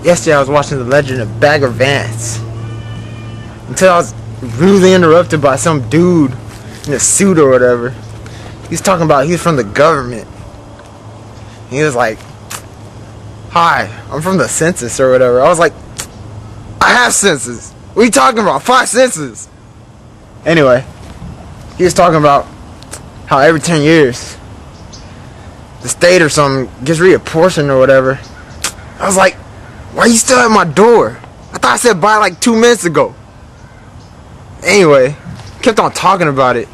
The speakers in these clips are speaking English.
Yesterday I was watching The Legend of Bagger Vance until I was rudely interrupted by some dude in a suit or whatever. He was talking about he was from the government. He was like, "Hi, I'm from the Census or whatever." I was like, "I have Census. What are you talking about? 5 Census." Anyway, he was talking about how every 10 years the state or something gets reapportioned or whatever. I was like, "Why are you still at my door? I thought I said bye like 2 minutes ago." Anyway, kept on talking about it.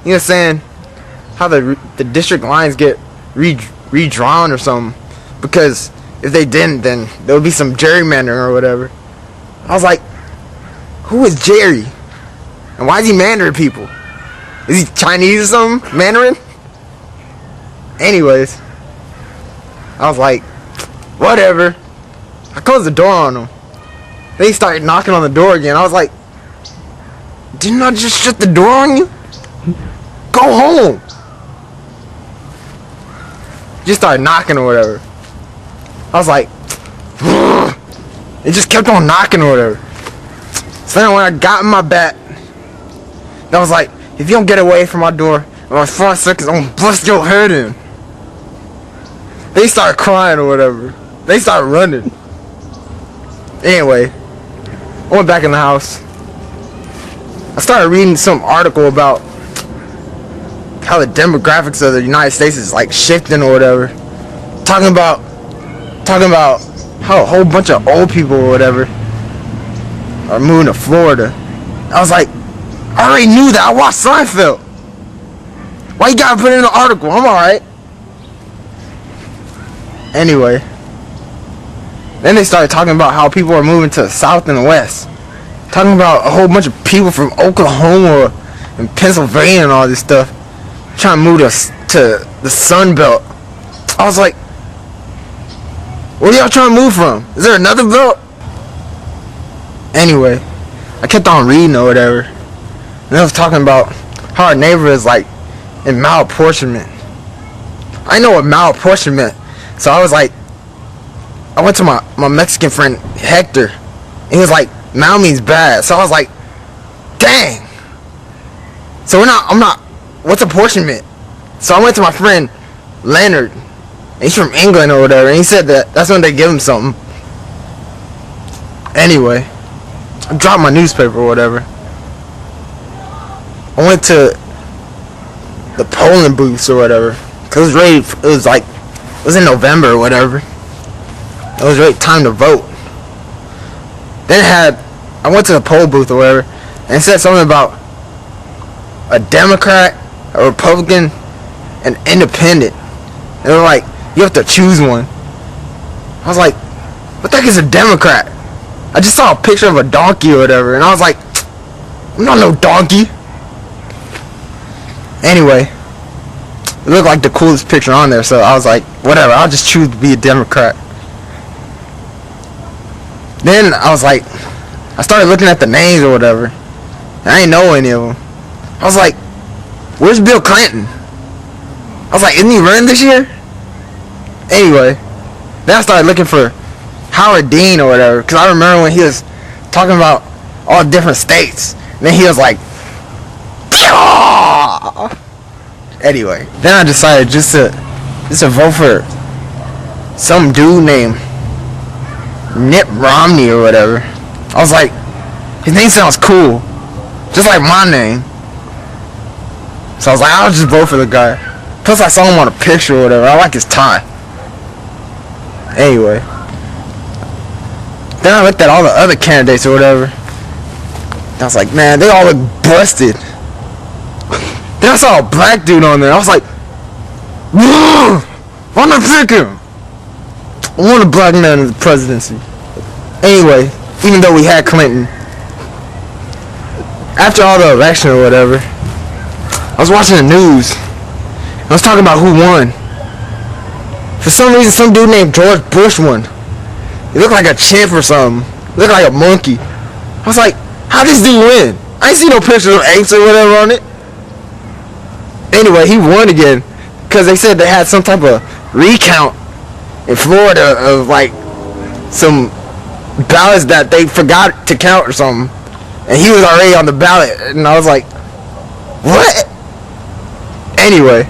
He was saying how the district lines get redrawn or something, because if they didn't, then there would be some gerrymandering or whatever. I was like, who is Jerry? And why is he mandering people? Is he Chinese or something? Mandarin? Anyways, I was like, whatever. I closed the door on him. Then he started knocking on the door again. I was like, didn't I just shut the door on you? Go home. Just started knocking or whatever. I was like, it just kept on knocking or whatever. So then when I got in my bat, I was like, if you don't get away from my door in my 5 seconds, I'm gonna bust your head in. They started crying or whatever. They started running. Anyway, I went back in the house. I started reading some article about how the demographics of the United States is like shifting or whatever. Talking about how a whole bunch of old people or whatever are moving to Florida. I was like, I already knew that. I watched Seinfeld. Why you gotta put it in the article? I'm alright. Anyway, then they started talking about how people are moving to the South and the West. Talking about a whole bunch of people from Oklahoma and Pennsylvania and all this stuff trying to move to the Sun Belt. I was like, where are y'all trying to move from? Is there another belt? Anyway, I kept on reading or whatever. And I was talking about how our neighbor is like in malapportionment. I know what malapportionment meant. So I was like, I went to my Mexican friend Hector, and he was like, mal means bad. So I was like, dang. So I'm not, what's apportionment? So I went to my friend Leonard, and he's from England or whatever, and he said that's when they give him something. Anyway, I dropped my newspaper or whatever. I went to the polling booths or whatever, because it was in November or whatever. It was really time to vote. Then I went to the poll booth or whatever, and it said something about a Democrat, a Republican, an independent. They were like, you have to choose one. I was like, what the heck is a Democrat? I just saw a picture of a donkey or whatever, and I was like, I'm not no donkey. Anyway, it looked like the coolest picture on there, so I was like, whatever, I'll just choose to be a Democrat. Then I was like, I started looking at the names or whatever, and I didn't know any of them. I was like, where's Bill Clinton? I was like, isn't he running this year? Anyway, then I started looking for Howard Dean or whatever, because I remember when he was talking about all different states, and then he was like, Pyaw! Anyway, then I decided just to vote for some dude named Mitt Romney or whatever. I was like, his name sounds cool, just like my name. So I was like, I'll just vote for the guy. Plus I saw him on a picture or whatever. I like his tie. Anyway, then I looked at all the other candidates or whatever. I was like, man, they all look busted. Then I saw a black dude on there. I was like, why not pick him? I want a black man in the presidency. Anyway, even though we had Clinton, after all the election or whatever, I was watching the news. I was talking about who won. For some reason, some dude named George Bush won. He looked like a chimp or something. He looked like a monkey. I was like, how'd this dude win? I ain't see no pictures of apes or whatever on it. Anyway, he won again because they said they had some type of recount in Florida of like some ballots that they forgot to count or something, and he was already on the ballot, and I was like, what? Anyway,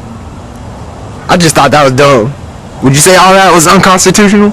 I just thought that was dumb. Would you say all that was unconstitutional?